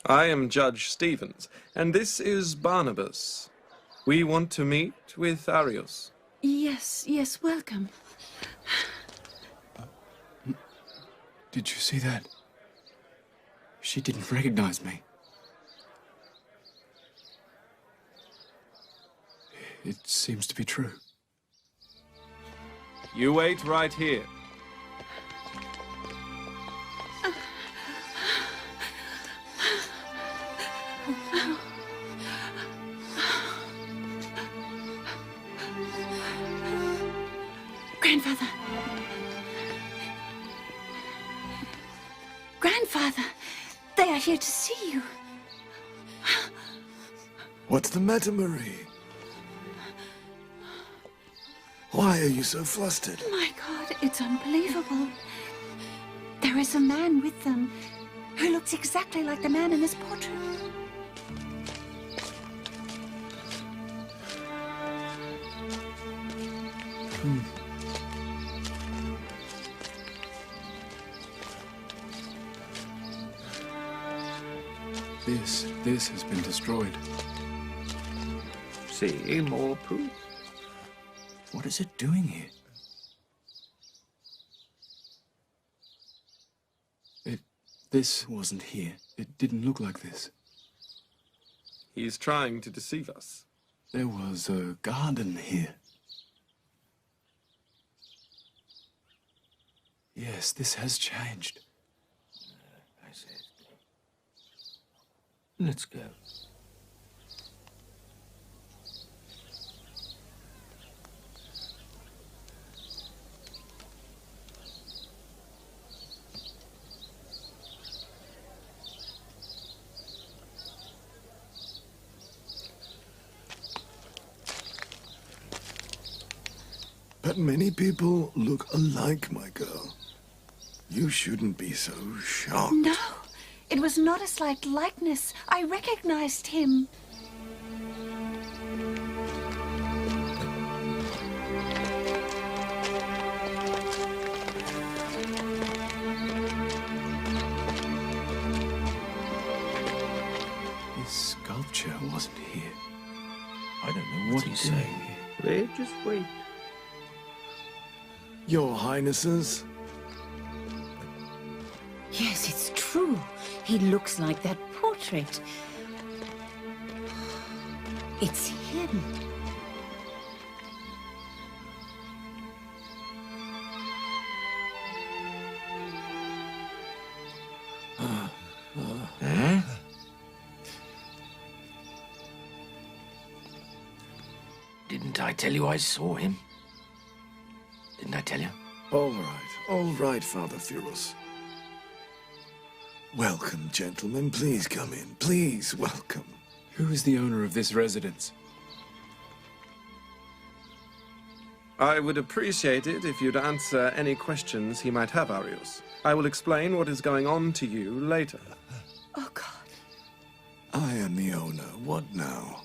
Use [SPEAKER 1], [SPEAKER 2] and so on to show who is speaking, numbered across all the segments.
[SPEAKER 1] I am Judge Stevens, and this is Barnabas. We want to meet with Arius.
[SPEAKER 2] Yes, yes, welcome.
[SPEAKER 3] Did you see that? She didn't recognize me. It seems to be true.
[SPEAKER 1] You wait right here.
[SPEAKER 2] Grandfather. Grandfather, they are here to see you.
[SPEAKER 4] What's the matter, Marie? Why are you so flustered?
[SPEAKER 2] My God, it's unbelievable. There is a man with them who looks exactly like the man in this portrait.
[SPEAKER 3] This has been destroyed.
[SPEAKER 1] See, more proof.
[SPEAKER 3] What is it doing here? This wasn't here. It didn't look like this.
[SPEAKER 1] He's trying to deceive us.
[SPEAKER 3] There was a garden here. Yes, this has changed.
[SPEAKER 5] I said, let's go.
[SPEAKER 4] But many people look alike, my girl. You shouldn't be so shocked.
[SPEAKER 2] No, it was not a slight likeness. I recognized him.
[SPEAKER 3] This sculpture wasn't here.
[SPEAKER 5] I don't know what he's saying.
[SPEAKER 1] Wait, just wait.
[SPEAKER 4] Your Highnesses,
[SPEAKER 2] Yes, it's true. He looks like that portrait. It's him.
[SPEAKER 5] Eh? Didn't I tell you I saw him? Didn't I tell you?
[SPEAKER 4] all right, Father Furus. Welcome, gentlemen. Please come in. Please, welcome.
[SPEAKER 3] Who is the owner of this residence?
[SPEAKER 1] I would appreciate it if you'd answer any questions he might have, Arius. I will explain what is going on to you later.
[SPEAKER 2] Oh, God.
[SPEAKER 4] I am the owner. What now?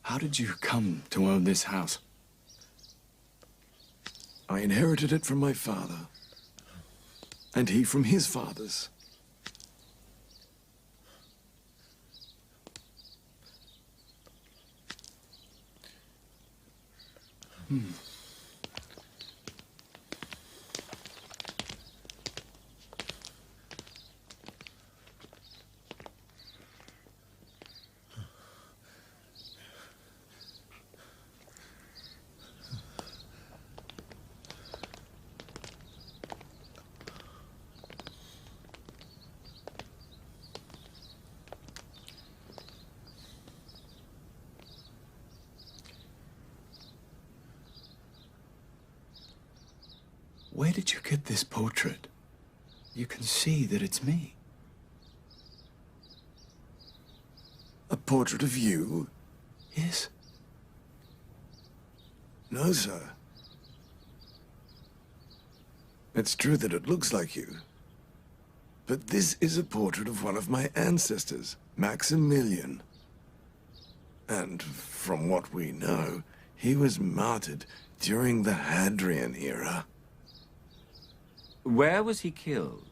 [SPEAKER 3] How did you come to own this house?
[SPEAKER 4] I inherited it from my father, and he from his father's.
[SPEAKER 3] Where did you get this portrait? You can see that it's me.
[SPEAKER 4] A portrait of you?
[SPEAKER 3] Yes.
[SPEAKER 4] No, sir. It's true that it looks like you. But this is a portrait of one of my ancestors, Maximilian. And from what we know, he was martyred during the Hadrian era.
[SPEAKER 5] Where was he killed?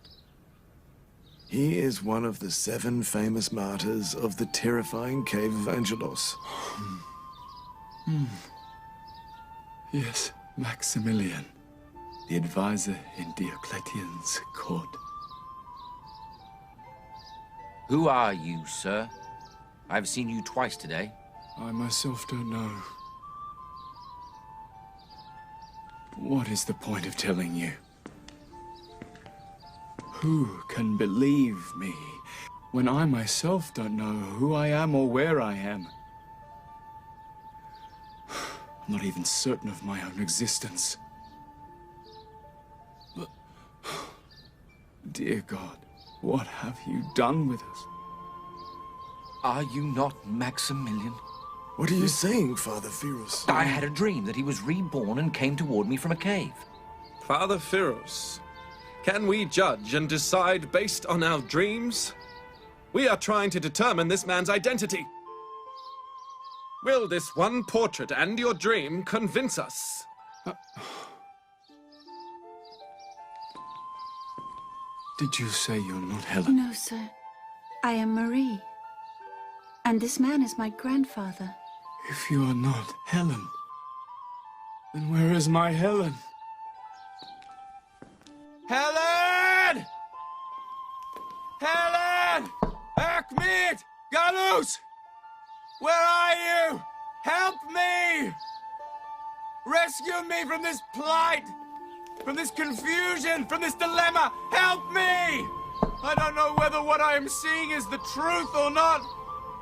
[SPEAKER 4] He is one of the 7 famous martyrs of the terrifying Cave of Angelos.
[SPEAKER 3] Yes, Maximilian, the advisor in Diocletian's court.
[SPEAKER 5] Who are you, sir? I've seen you twice today.
[SPEAKER 3] I myself don't know. What is the point of telling you? Who can believe me when I myself don't know who I am or where I am? I'm not even certain of my own existence. But, dear God, what have you done with us?
[SPEAKER 5] Are you not Maximilian?
[SPEAKER 4] What are you saying, Father Firos?
[SPEAKER 5] I had a dream that he was reborn and came toward me from a cave.
[SPEAKER 1] Father Firos, can we judge and decide based on our dreams? We are trying to determine this man's identity. Will this one portrait and your dream convince us?
[SPEAKER 3] Did you say you're not Helen?
[SPEAKER 2] No, sir. I am Marie. And this man is my grandfather.
[SPEAKER 3] If you are not Helen, then where is my Helen? Helen! Helen! Erkmit! Galus! Where are you? Help me! Rescue me from this plight! From this confusion! From this dilemma! Help me! I don't know whether what I am seeing is the truth or not.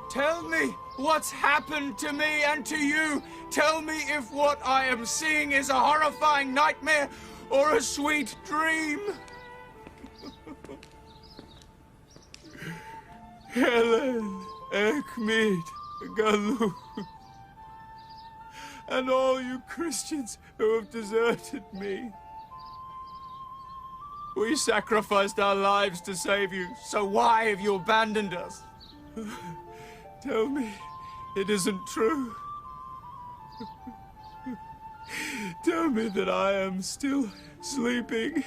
[SPEAKER 3] Tell me what's happened to me and to you. Tell me if what I am seeing is a horrifying nightmare or a sweet dream. Helen, Erkmit, Galu, and all you Christians who have deserted me. We sacrificed our lives to save you, so why have you abandoned us? Tell me it isn't true. Tell me that I am still sleeping.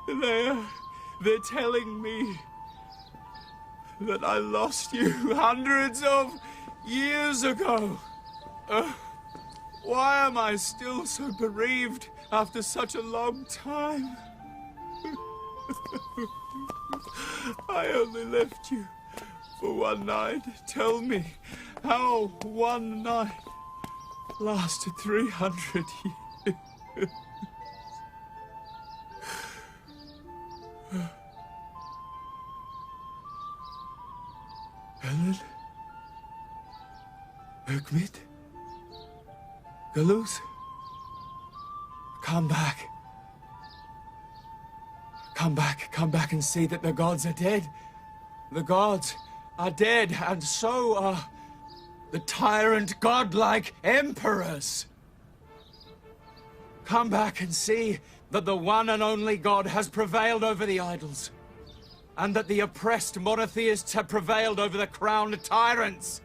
[SPEAKER 3] They're telling me that I lost you hundreds of years ago. Why am I still so bereaved after such a long time? I only left you for one night. Tell me how one night lasted 300 years. Helen? Erkmit? Galus? Come back. Come back and see that the gods are dead. The gods are dead, and so are the tyrant godlike emperors. Come back and see that the one and only God has prevailed over the idols, and that the oppressed monotheists have prevailed over the crowned tyrants.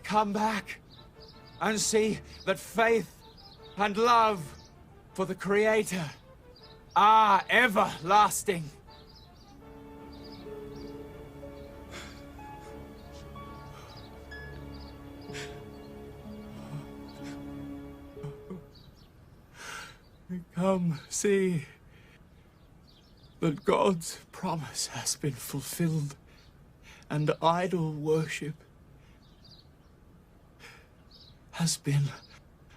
[SPEAKER 3] Come back and see that faith and love for the Creator are everlasting. Come, see that God's promise has been fulfilled, and idol worship has been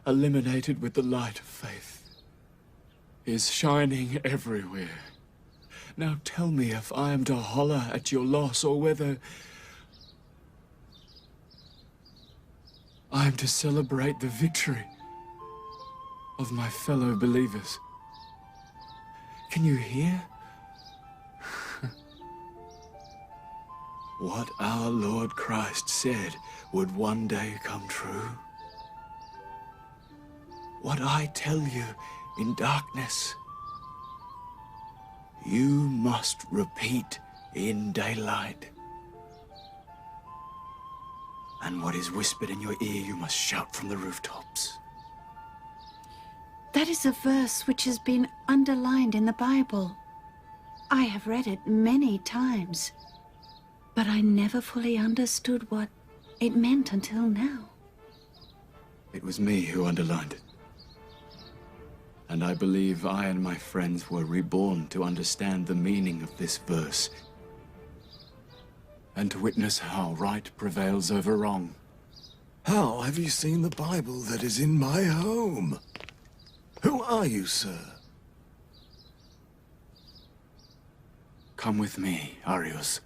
[SPEAKER 3] eliminated with the light of faith, is shining everywhere. Now tell me if I am to holler at your loss, or whether I am to celebrate the victory of my fellow believers. Can you hear? What our Lord Christ said would one day come true. What I tell you in darkness, You must repeat in daylight. And what is whispered in your ear, you must shout from the rooftops.
[SPEAKER 2] That is a verse which has been underlined in the Bible. I have read it many times, but I never fully understood what it meant until now.
[SPEAKER 3] It was me who underlined it. And I believe I and my friends were reborn to understand the meaning of this verse and to witness how right prevails over wrong.
[SPEAKER 4] How have you seen the Bible that is in my home? Who are you, sir?
[SPEAKER 3] Come with me, Arius.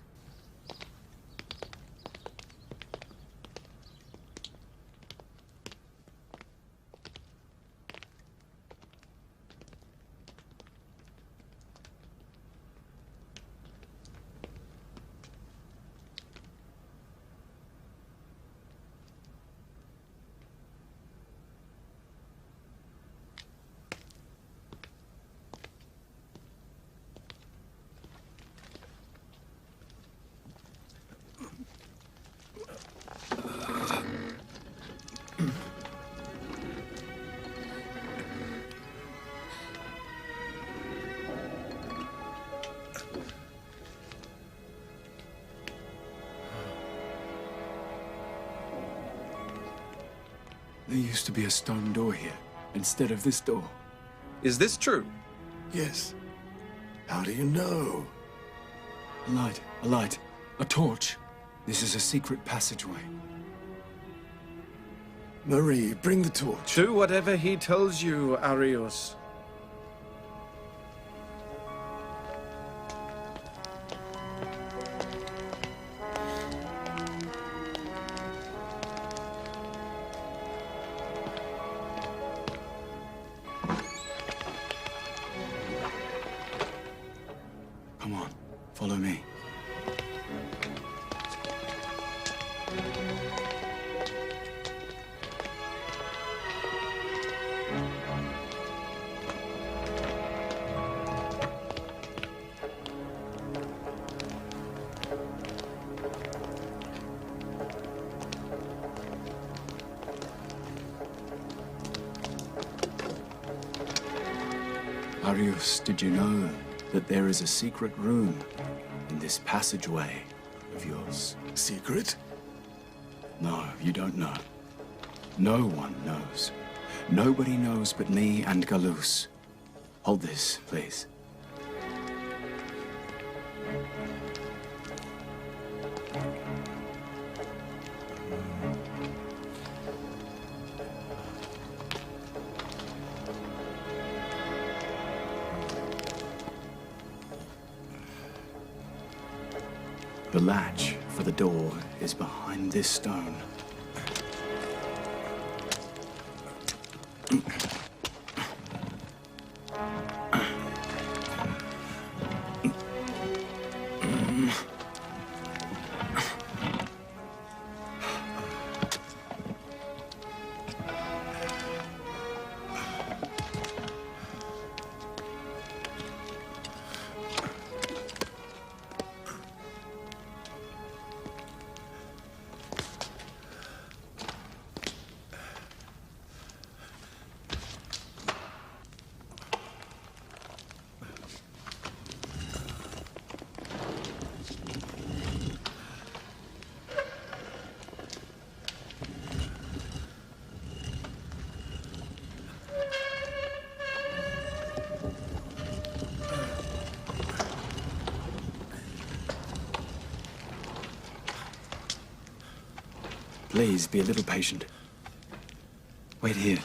[SPEAKER 3] There used to be a stone door here, instead of this door.
[SPEAKER 1] Is this true?
[SPEAKER 4] Yes. How do you know?
[SPEAKER 3] A light, a torch. This is a secret passageway.
[SPEAKER 4] Marie, bring the torch.
[SPEAKER 1] Do whatever he tells you, Arius.
[SPEAKER 3] Come on, follow me. Arius, did you know that there is a secret room in this passageway of yours?
[SPEAKER 4] Secret?
[SPEAKER 3] No, you don't know. No one knows. Nobody knows but me and Galus. Hold this, please. The latch for the door is behind this stone. Please be a little patient. Wait here.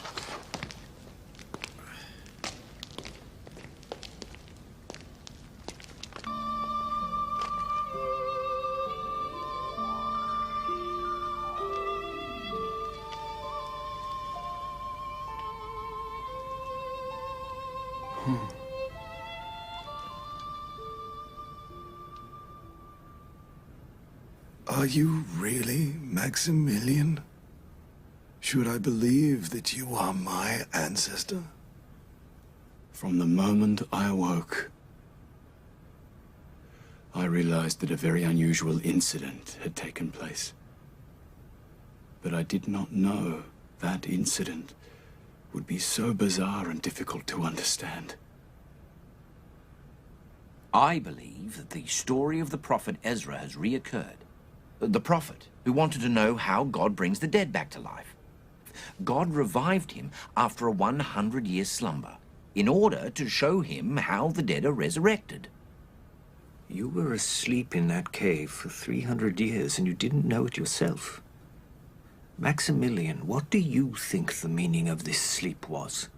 [SPEAKER 4] Are you really Maximilian? Should I believe that you are my ancestor?
[SPEAKER 3] From the moment I awoke, I realized that a very unusual incident had taken place. But I did not know that incident would be so bizarre and difficult to understand.
[SPEAKER 5] I believe that the story of the prophet Ezra has reoccurred. The prophet who wanted to know how God brings the dead back to life. God revived him after a 100-year slumber in order to show him how the dead are resurrected.
[SPEAKER 6] You were asleep in that cave for 300 years and you didn't know it yourself. Maximilian, what do you think the meaning of this sleep was?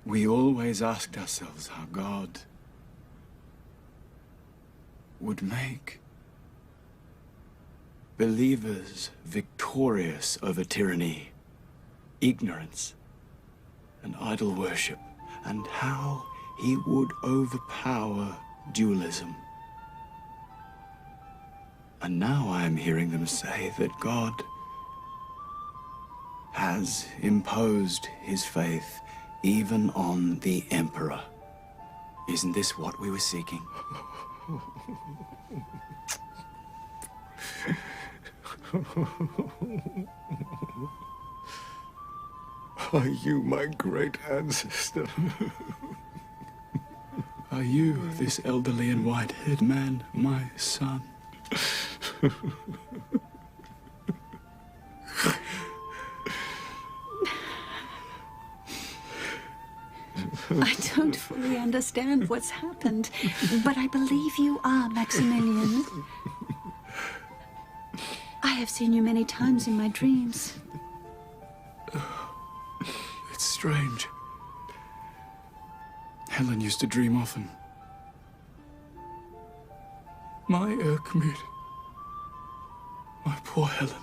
[SPEAKER 3] We always asked ourselves how God would make believers victorious over tyranny, ignorance, and idol worship, and how he would overpower dualism. And now I am hearing them say that God has imposed his faith even on the Emperor. Isn't this what we were seeking?
[SPEAKER 4] Are you my great ancestor?
[SPEAKER 3] Are you, this elderly and white-haired man, my son?
[SPEAKER 2] I don't fully understand what's happened, but I believe you are Maximilian. I have seen you many times in my dreams.
[SPEAKER 3] It's strange. Helen used to dream often. My Erkmut. My poor Helen.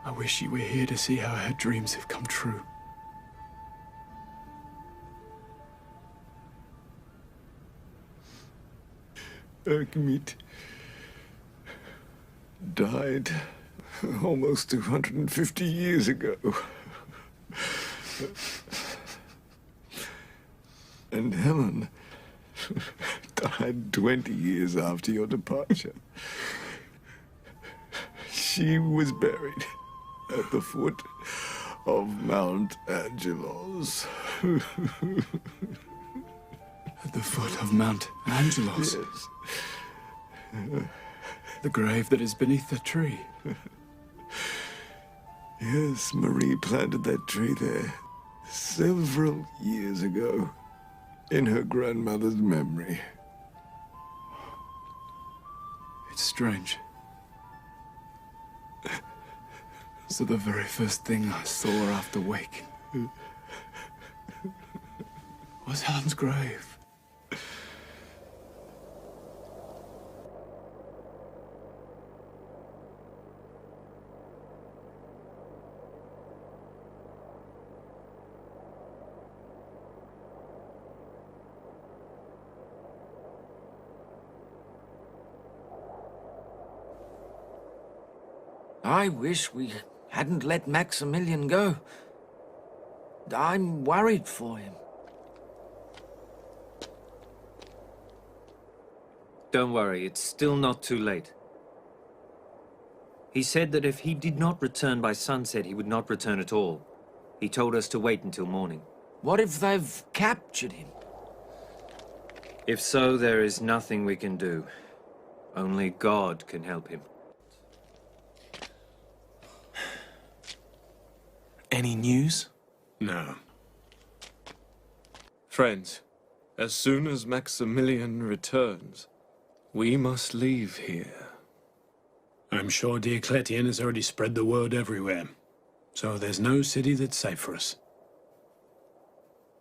[SPEAKER 3] I wish you were here to see how her dreams have come true.
[SPEAKER 4] Erkmut died almost 250 years ago. And Helen died 20 years after your departure. She was buried at the foot of Mount Angelos.
[SPEAKER 3] At the foot of Mount Angelos?
[SPEAKER 4] Yes.
[SPEAKER 3] The grave that is beneath the tree.
[SPEAKER 4] Yes, Marie planted that tree there several years ago in her grandmother's memory.
[SPEAKER 3] It's strange. So the very first thing I saw after waking was Helen's grave.
[SPEAKER 5] I wish we hadn't let Maximilian go. I'm worried for him.
[SPEAKER 6] Don't worry, it's still not too late. He said that if he did not return by sunset, he would not return at all. He told us to wait until morning.
[SPEAKER 5] What if they've captured him?
[SPEAKER 6] If so, there is nothing we can do. Only God can help him.
[SPEAKER 7] Any news?
[SPEAKER 1] No. Friends, as soon as Maximilian returns, we must leave here.
[SPEAKER 8] I'm sure Diocletian has already spread the word everywhere. So there's no city that's safe for us.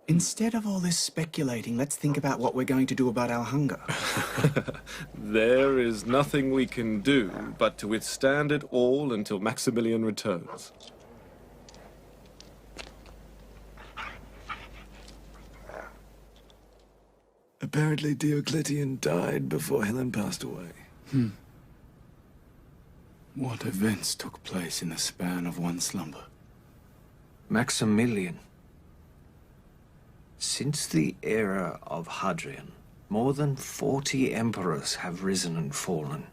[SPEAKER 9] Instead of all this speculating, let's think about what we're going to do about our hunger.
[SPEAKER 1] There is nothing we can do but to withstand it all until Maximilian returns.
[SPEAKER 4] Apparently Diocletian died before Helen passed away.
[SPEAKER 3] What events took place in the span of one slumber?
[SPEAKER 6] Maximilian. Since the era of Hadrian, more than 40 emperors have risen and fallen.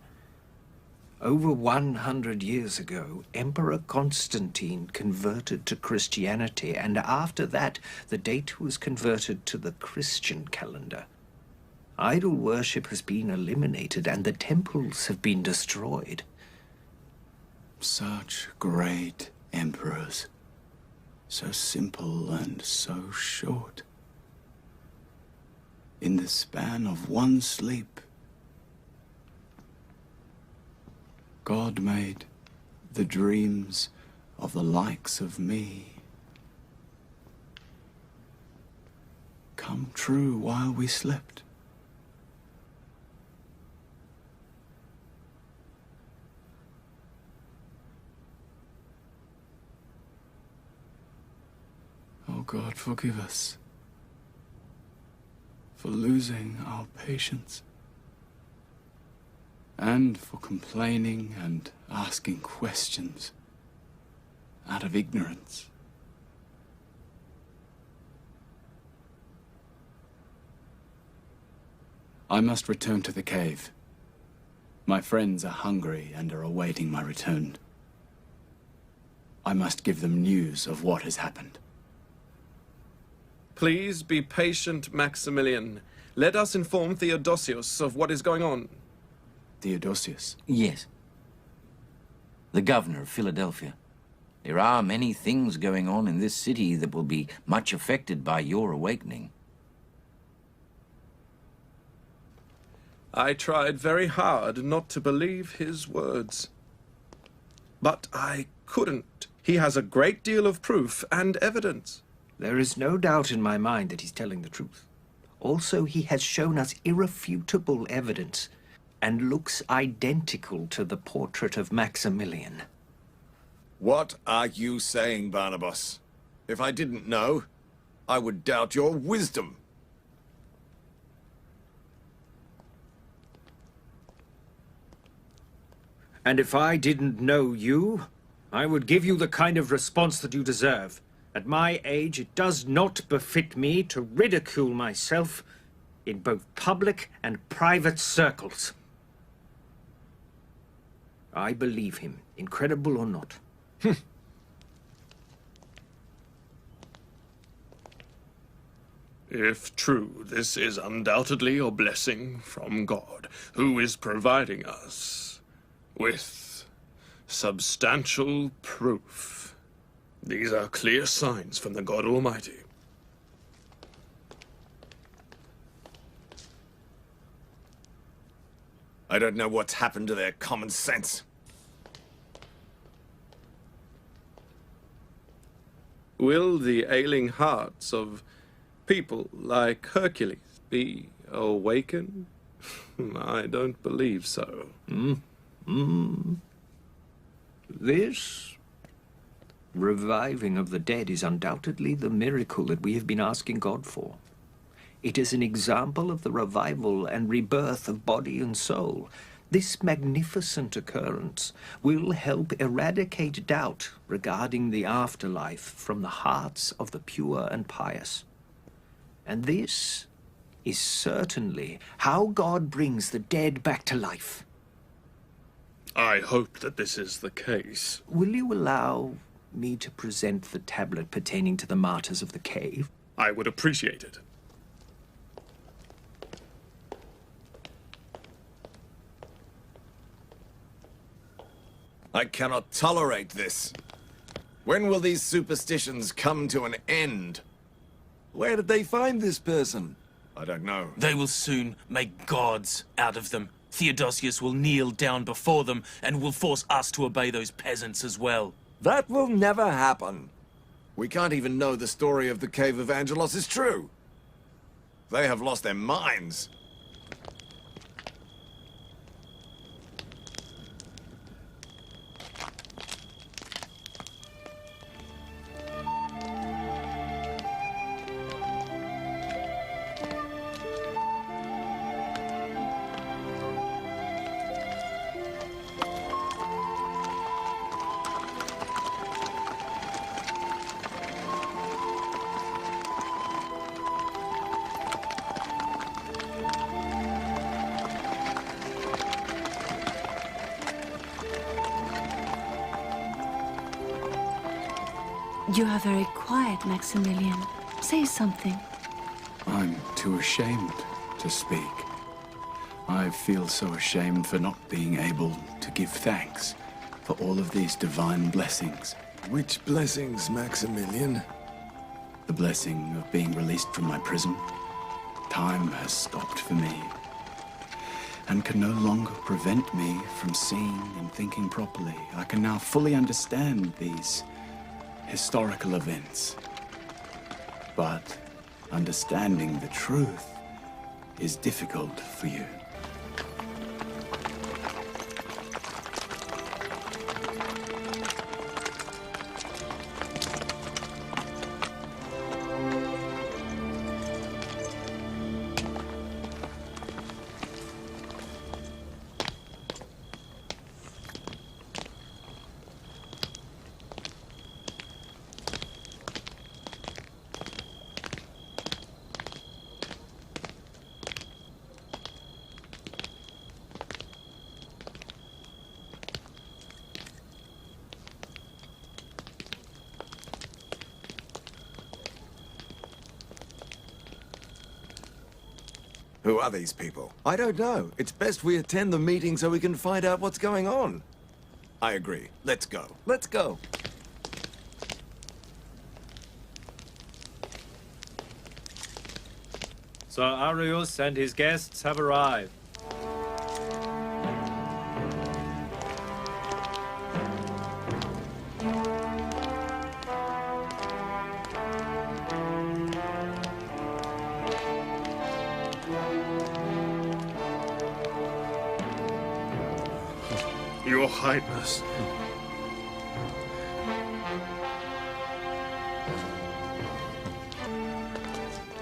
[SPEAKER 6] Over 100 years ago, Emperor Constantine converted to Christianity, and after that, the date was converted to the Christian calendar. Idol worship has been eliminated, and the temples have been destroyed.
[SPEAKER 9] Such great emperors. So simple and so short. In the span of one sleep, God made the dreams of the likes of me come true while we slept. Oh God, forgive us for losing our patience and for complaining and asking questions out of ignorance. I must return to the cave. My friends are hungry and are awaiting my return. I must give them news of what has happened.
[SPEAKER 1] Please be patient, Maximilian. Let us inform Theodosius of what is going on.
[SPEAKER 9] Theodosius?
[SPEAKER 5] Yes. The governor of Philadelphia. There are many things going on in this city that will be much affected by your awakening.
[SPEAKER 1] I tried very hard not to believe his words. But I couldn't. He has a great deal of proof and evidence.
[SPEAKER 6] There is no doubt in my mind that he's telling the truth. Also, he has shown us irrefutable evidence and looks identical to the portrait of Maximilian.
[SPEAKER 3] What are you saying, Barnabas? If I didn't know, I would doubt your wisdom.
[SPEAKER 6] And if I didn't know you, I would give you the kind of response that you deserve. At my age, it does not befit me to ridicule myself in both public and private circles. I believe him, incredible or not.
[SPEAKER 1] If true, this is undoubtedly a blessing from God, who is providing us with substantial proof. These are clear signs from the God Almighty.
[SPEAKER 3] I don't know what's happened to their common sense.
[SPEAKER 1] Will the ailing hearts of people like Hercules be awakened? I don't believe so.
[SPEAKER 6] This reviving of the dead is undoubtedly the miracle that we have been asking God for. It is an example of the revival and rebirth of body and soul. This magnificent occurrence will help eradicate doubt regarding the afterlife from the hearts of the pure and pious. And this is certainly how God brings the dead back to life.
[SPEAKER 1] I hope that this is the case.
[SPEAKER 6] Will you allow me to present the tablet pertaining to the martyrs of the cave?
[SPEAKER 1] I would appreciate it.
[SPEAKER 3] I cannot tolerate this. When will these superstitions come to an end?
[SPEAKER 7] Where did they find this person?
[SPEAKER 3] I don't know.
[SPEAKER 10] They will soon make gods out of them. Theodosius will kneel down before them and will force us to obey those peasants as well.
[SPEAKER 7] That will never happen.
[SPEAKER 3] We can't even know the story of the Cave of Angelos is true. They have lost their minds.
[SPEAKER 2] You are very quiet, Maximilian. Say something.
[SPEAKER 9] I'm too ashamed to speak. I feel so ashamed for not being able to give thanks for all of these divine blessings.
[SPEAKER 4] Which blessings, Maximilian?
[SPEAKER 9] The blessing of being released from my prison. Time has stopped for me, and can no longer prevent me from seeing and thinking properly. I can now fully understand these historical events. But understanding the truth is difficult for you.
[SPEAKER 7] Who are these people? I don't know. It's best we attend the meeting so we can find out what's going on.
[SPEAKER 4] I agree. Let's go.
[SPEAKER 7] Let's go.
[SPEAKER 11] Sir Arius and his guests have arrived.
[SPEAKER 8] Your Highness.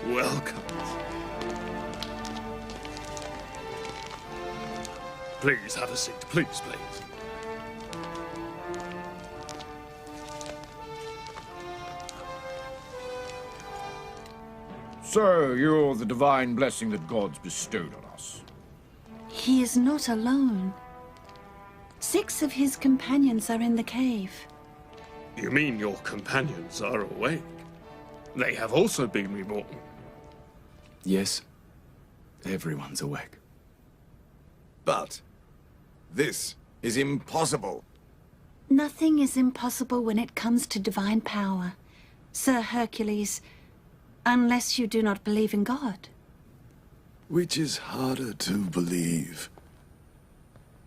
[SPEAKER 8] Welcome. Please have a seat. Please, please.
[SPEAKER 12] So, you're the divine blessing that God's bestowed on us.
[SPEAKER 2] He is not alone. 6 of his companions are in the cave.
[SPEAKER 8] You mean your companions are awake? They have also been reborn.
[SPEAKER 9] Yes, everyone's awake.
[SPEAKER 4] But this is impossible.
[SPEAKER 2] Nothing is impossible when it comes to divine power, Sir Hercules, unless you do not believe in God.
[SPEAKER 4] Which is harder to believe?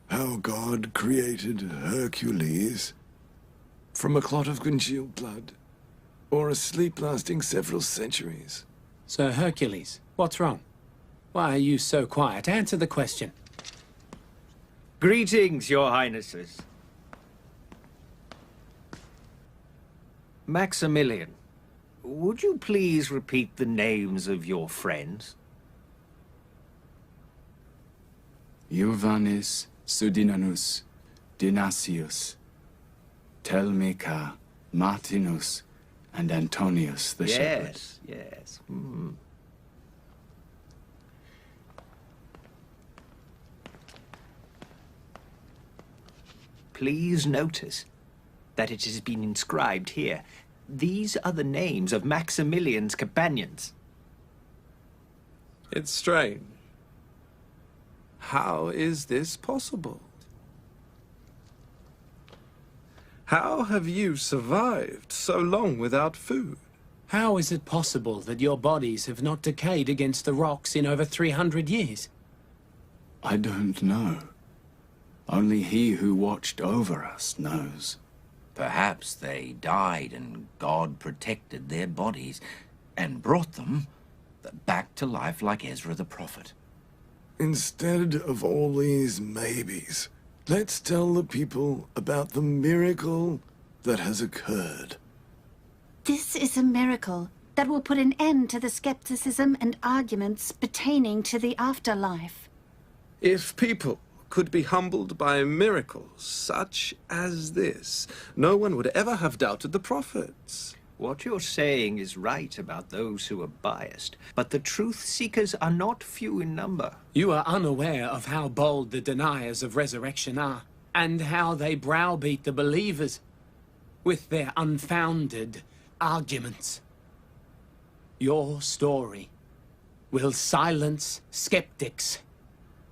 [SPEAKER 4] How God created Hercules from a clot of congealed blood, or a sleep lasting several centuries?
[SPEAKER 13] Sir Hercules, what's wrong? Why are you so quiet? Answer the question.
[SPEAKER 6] Greetings, your highnesses. Maximilian, would you please repeat the names of your friends?
[SPEAKER 9] Ioannis Sudinanus, Dinasius, Telmica, Martinus, and Antonius the shepherd.
[SPEAKER 6] Yes, yes. Please notice that it has been inscribed here. These are the names of Maximilian's companions.
[SPEAKER 1] It's strange. How is this possible? How have you survived so long without food?
[SPEAKER 13] How is it possible that your bodies have not decayed against the rocks in over 300 years?
[SPEAKER 9] I don't know. Only he who watched over us knows.
[SPEAKER 5] Perhaps they died and God protected their bodies and brought them back to life like Ezra the prophet.
[SPEAKER 4] Instead of all these maybes, let's tell the people about the miracle that has occurred.
[SPEAKER 2] This is a miracle that will put an end to the skepticism and arguments pertaining to the afterlife.
[SPEAKER 1] If people could be humbled by miracles such as this, no one would ever have doubted the prophets.
[SPEAKER 6] What you're saying is right about those who are biased, but the truth-seekers are not few in number.
[SPEAKER 13] You are unaware of how bold the deniers of resurrection are, and how they browbeat the believers. with their unfounded arguments. Your story will silence skeptics.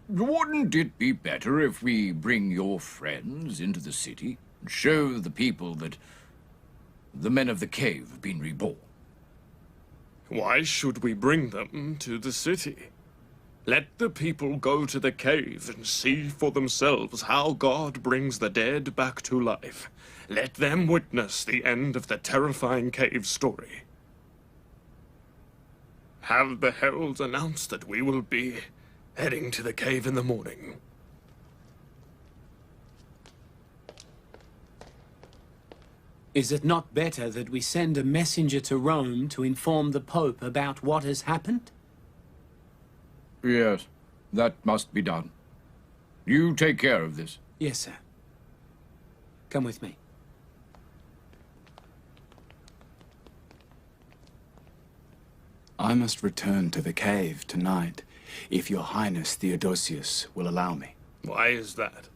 [SPEAKER 12] Wouldn't it be better if we bring your friends into the city and show the people that the men of the cave have been reborn?
[SPEAKER 1] Why should we bring them to the city? Let the people go to the cave and see for themselves how God brings the dead back to life. Let them witness the end of the terrifying cave story. Have the heralds announce that we will be heading to the cave in the morning.
[SPEAKER 13] Is it not better that we send a messenger to Rome to inform the Pope about what has happened?
[SPEAKER 12] Yes, that must be done. You take care of this.
[SPEAKER 13] Yes, sir. Come with me.
[SPEAKER 9] I must return to the cave tonight, if your Highness Theodosius will allow me.
[SPEAKER 1] Why is that?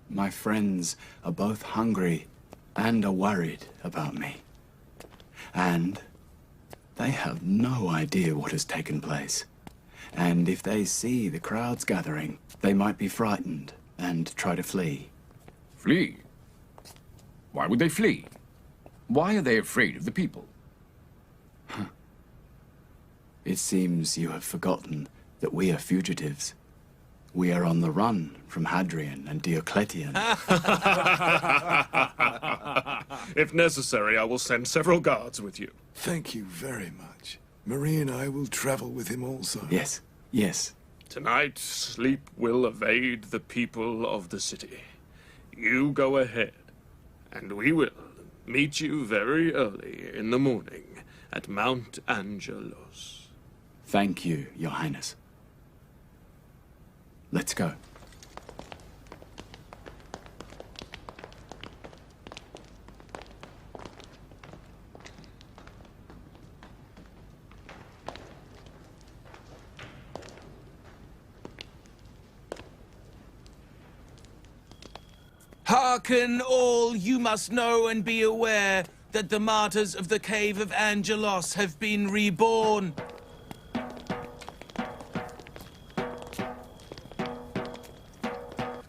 [SPEAKER 9] My friends are both hungry and are worried about me. And they have no idea what has taken place. And if they see the crowds gathering, they might be frightened and try to flee.
[SPEAKER 12] Flee? Why would they flee? Why are they afraid of the people?
[SPEAKER 9] It seems you have forgotten that we are fugitives. We are on the run from Hadrian and Diocletian.
[SPEAKER 1] If necessary, I will send several guards with you.
[SPEAKER 4] Thank you very much. Marie and I will travel with him also.
[SPEAKER 9] Yes, yes.
[SPEAKER 1] Tonight, sleep will evade the people of the city. You go ahead, and we will meet you very early in the morning at Mount Angelos.
[SPEAKER 9] Thank you, Your Highness. Let's go.
[SPEAKER 10] Hearken all, you must know and be aware that the martyrs of the Cave of Angelos have been reborn.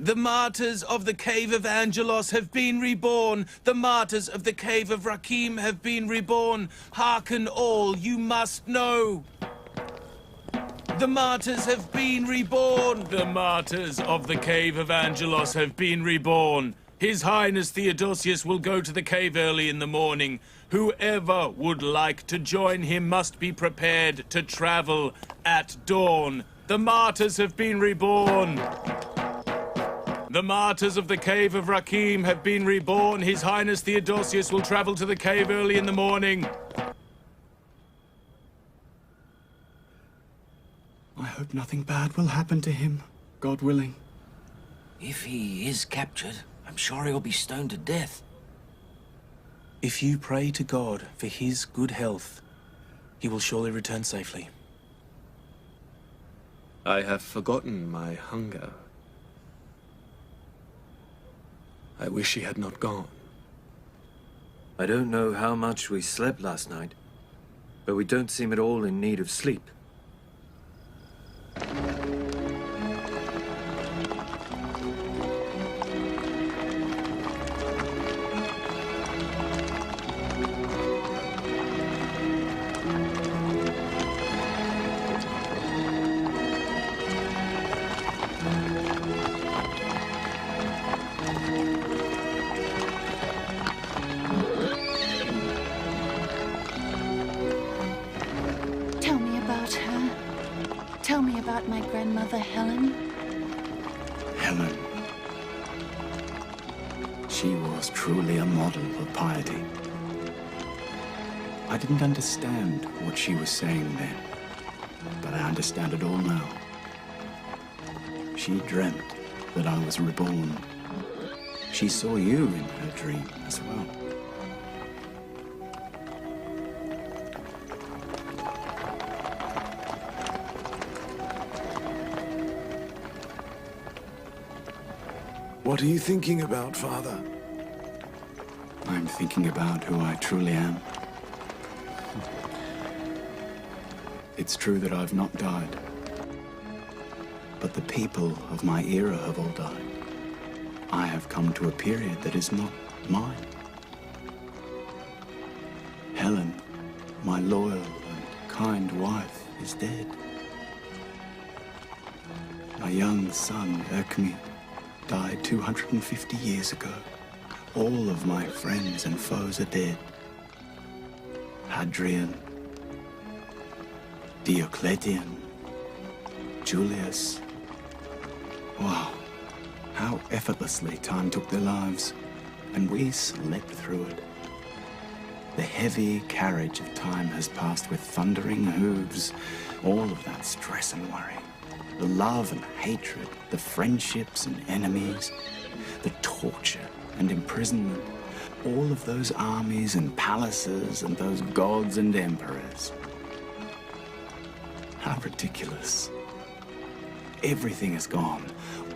[SPEAKER 10] The martyrs of the Cave of Angelos have been reborn. The martyrs of the Cave of Rakim have been reborn. Hearken all, you must know. The martyrs have been reborn. The martyrs of the Cave of Angelos have been reborn. His Highness Theodosius will go to the cave early in the morning. Whoever would like to join him must be prepared to travel at dawn. The martyrs have been reborn. The martyrs of the Cave of Rakim have been reborn. His Highness Theodosius will travel to the cave early in the morning.
[SPEAKER 9] I hope nothing bad will happen to him, God willing.
[SPEAKER 5] If he is captured, I'm sure he'll be stoned to death.
[SPEAKER 10] If you pray to God for his good health, he will surely return safely.
[SPEAKER 1] I have forgotten my hunger. I wish he had not gone.
[SPEAKER 11] I don't know how much we slept last night, but we don't seem at all in need of sleep.
[SPEAKER 2] Tell me about her. Tell me about my grandmother, Helen.
[SPEAKER 9] Helen. She was truly a model of piety. I didn't understand what she was saying then, but I understand it all now. She dreamt that I was reborn. She saw you in her dream as well.
[SPEAKER 4] What are you thinking about, Father?
[SPEAKER 9] time thinking about who I truly am. It's true that I've not died, but the people of my era have all died. I have come to a period that is not mine. Helen, my loyal and kind wife, is dead. My young son, Erkmi, died 250 years ago. All of my friends and foes are dead. Hadrian, Diocletian, Julius. Wow, how effortlessly time took their lives, and we slept through it. The heavy carriage of time has passed with thundering hooves, all of that stress and worry. The love and hatred, the friendships and enemies, the torture and imprisonment, all of those armies and palaces and those gods and emperors. How ridiculous. Everything is gone.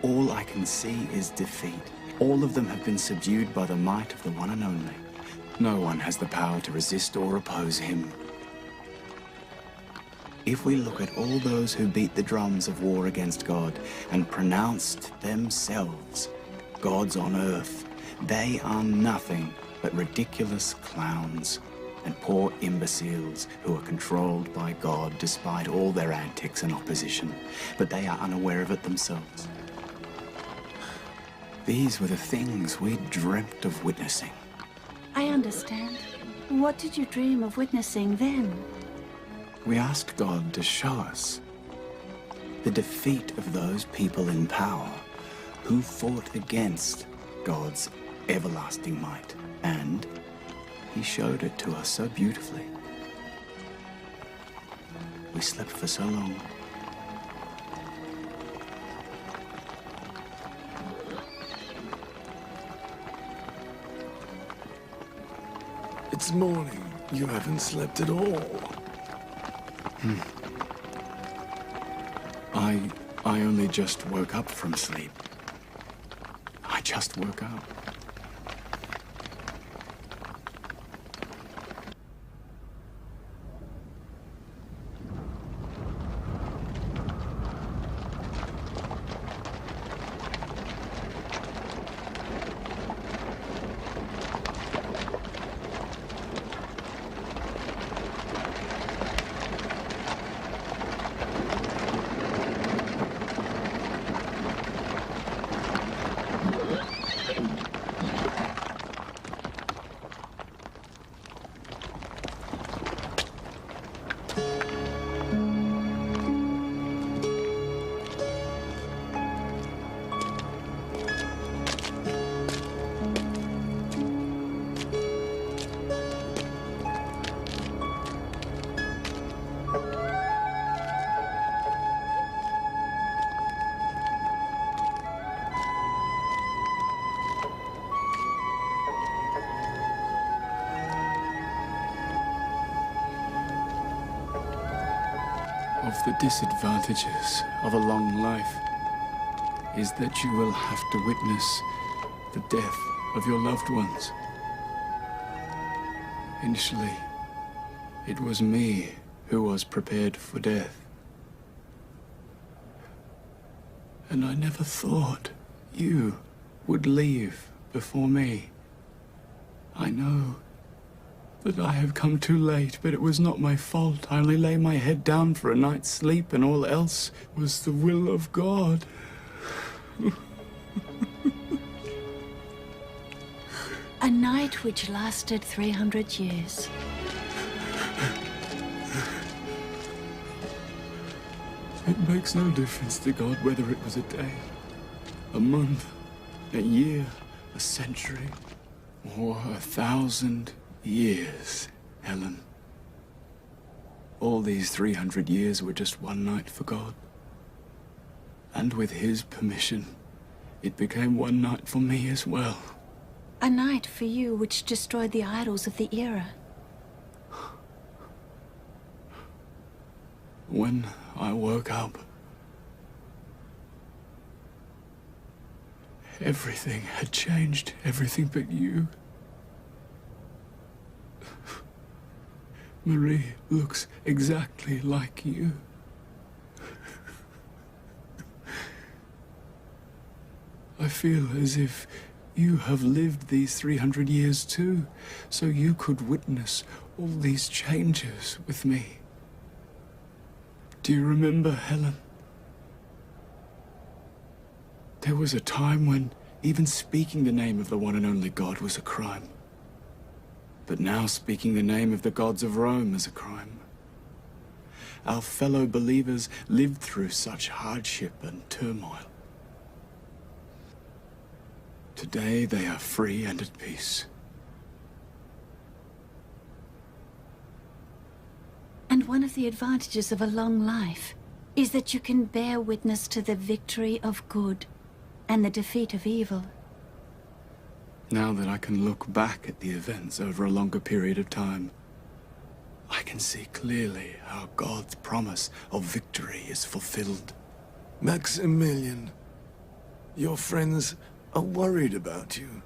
[SPEAKER 9] All I can see is defeat. All of them have been subdued by the might of the one and only. No one has the power to resist or oppose him. If we look at all those who beat the drums of war against God and pronounced themselves gods on earth, they are nothing but ridiculous clowns and poor imbeciles who are controlled by God despite all their antics and opposition, but they are unaware of it themselves. These were the things we dreamt of witnessing.
[SPEAKER 2] I understand. What did you dream of witnessing then?
[SPEAKER 9] We asked God to show us the defeat of those people in power who fought against God's everlasting might, and he showed it to us so beautifully. We slept for so long.
[SPEAKER 4] It's morning. You haven't slept at all.
[SPEAKER 9] I only just woke up from sleep. I just woke up. Of the disadvantages of a long life is that you will have to witness the death of your loved ones. Initially, it was me who was prepared for death. And I never thought you would leave before me. I know that I have come too late, but it was not my fault. I only lay my head down for a night's sleep, and all else was the will of God.
[SPEAKER 2] A night which lasted 300 years.
[SPEAKER 9] It makes no difference to God whether it was a day, a month, a year, a century, or 1,000 years, Helen. All these 300 years were just one night for God. And with his permission, it became one night for me as well.
[SPEAKER 2] A night for you which destroyed the idols of the era.
[SPEAKER 9] When I woke up, everything had changed, everything but you. Marie looks exactly like you. I feel as if you have lived these 300 years too, so you could witness all these changes with me. Do you remember, Helen? There was a time when even speaking the name of the one and only God was a crime. But now speaking the name of the gods of Rome is a crime. Our fellow believers lived through such hardship and turmoil. Today they are free and at peace.
[SPEAKER 2] And one of the advantages of a long life is that you can bear witness to the victory of good and the defeat of evil.
[SPEAKER 9] Now that I can look back at the events over a longer period of time, I can see clearly how God's promise of victory is fulfilled.
[SPEAKER 4] Maximilian, your friends are worried about you.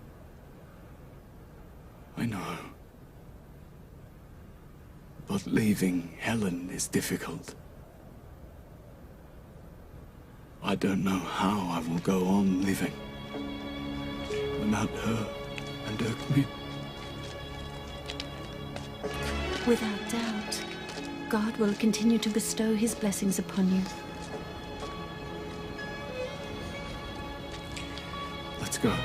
[SPEAKER 9] I know. But leaving Helen is difficult. I don't know how I will go on living without her and Erkmit.
[SPEAKER 2] Without doubt, God will continue to bestow his blessings upon you.
[SPEAKER 9] Let's go.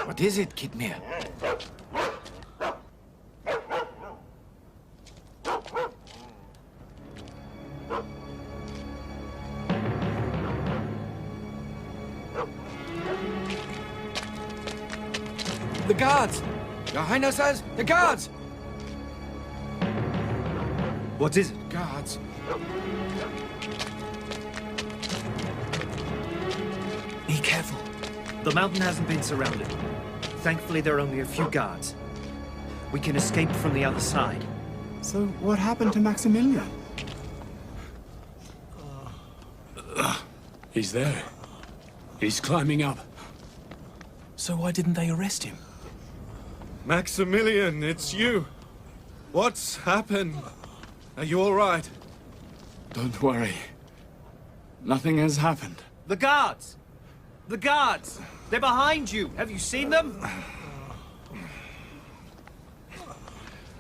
[SPEAKER 5] What is it, Kidmere?
[SPEAKER 7] The guards! Your Highnesses, the guards!
[SPEAKER 6] What is it?
[SPEAKER 7] Guards.
[SPEAKER 6] Be careful. The mountain hasn't been surrounded. Thankfully, there are only a few guards. We can escape from the other side.
[SPEAKER 9] So what happened to Maximilian?
[SPEAKER 8] He's there. He's climbing up.
[SPEAKER 10] So why didn't they arrest him?
[SPEAKER 1] Maximilian, it's you. What's happened? Are you all right?
[SPEAKER 9] Don't worry. Nothing has happened.
[SPEAKER 6] The guards! The guards! They're behind you! Have you seen them?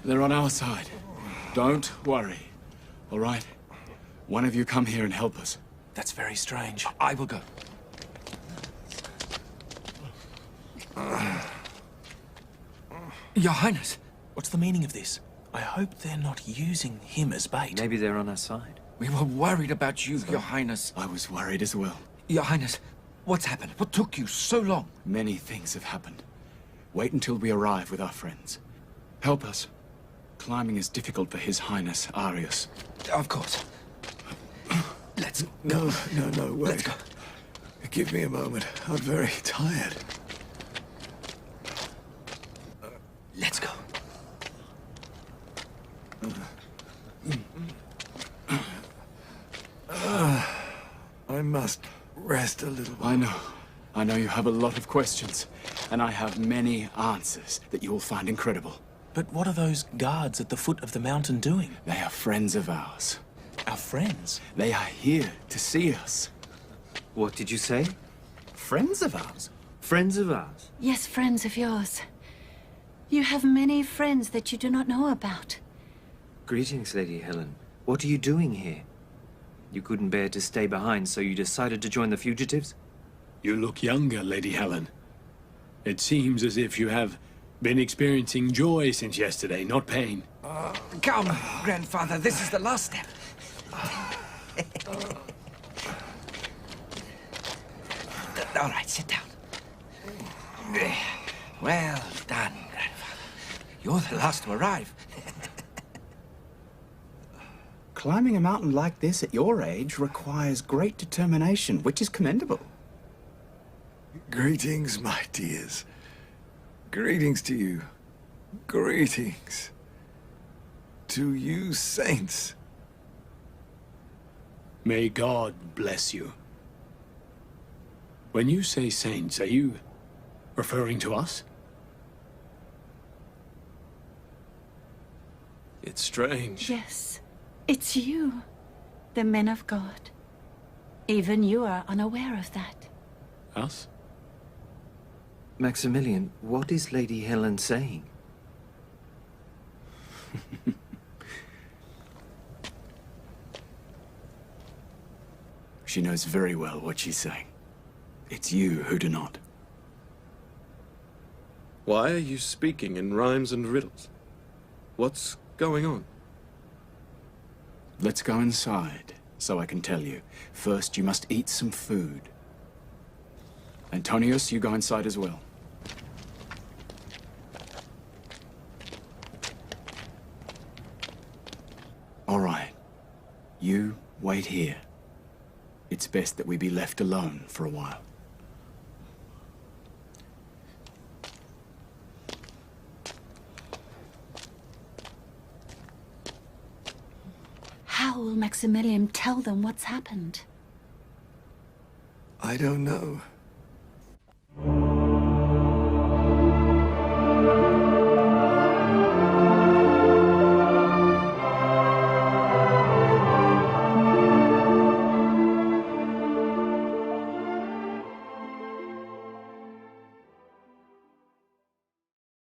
[SPEAKER 9] They're on our side. Don't worry. All right? One of you come here and help us.
[SPEAKER 10] That's very strange.
[SPEAKER 5] I will go. Your Highness.
[SPEAKER 10] What's the meaning of this? I hope they're not using him as bait.
[SPEAKER 6] Maybe they're on our side.
[SPEAKER 5] We were worried about you, Your Highness.
[SPEAKER 9] I was worried as well.
[SPEAKER 5] Your Highness, what's happened? What took you so long?
[SPEAKER 9] Many things have happened. Wait until we arrive with our friends. Help us. Climbing is difficult for His Highness Arius.
[SPEAKER 5] Of course. Let's go.
[SPEAKER 4] No, wait.
[SPEAKER 5] Let's go.
[SPEAKER 4] Give me a moment. I'm very tired.
[SPEAKER 5] Let's go.
[SPEAKER 4] I must rest a little.
[SPEAKER 9] I know. I know you have a lot of questions, and I have many answers that you will find incredible.
[SPEAKER 10] But what are those guards at the foot of the mountain doing?
[SPEAKER 9] They are friends of ours.
[SPEAKER 10] Our friends?
[SPEAKER 9] They are here to see us.
[SPEAKER 6] What did you say?
[SPEAKER 9] Friends of ours?
[SPEAKER 6] Friends of ours?
[SPEAKER 2] Yes, friends of yours. You have many friends that you do not know about.
[SPEAKER 6] Greetings, Lady Helen. What are you doing here? You couldn't bear to stay behind, so you decided to join the fugitives?
[SPEAKER 8] You look younger, Lady Helen. It seems as if you have Been experiencing joy since yesterday, not pain.
[SPEAKER 5] Come, grandfather, this is the last step. All right, sit down. Well done, grandfather. You're the last to arrive.
[SPEAKER 9] Climbing a mountain like this at your age requires great determination, which is commendable.
[SPEAKER 4] Greetings, my dears. Greetings to you. Greetings. To you, saints.
[SPEAKER 8] May God bless you. When you say saints, are you referring to us?
[SPEAKER 1] It's strange.
[SPEAKER 2] Yes, it's you, the men of God. Even you are unaware of that.
[SPEAKER 8] Us?
[SPEAKER 6] Maximilian, what is Lady Helen saying?
[SPEAKER 9] She knows very well what she's saying. It's you who do not.
[SPEAKER 1] Why are you speaking in rhymes and riddles? What's going on?
[SPEAKER 9] Let's go inside, so I can tell you. First, you must eat some food. Antonius, you go inside as well. All right. You wait here. It's best that we be left alone for a while.
[SPEAKER 2] How will Maximilian tell them what's happened?
[SPEAKER 4] I don't know.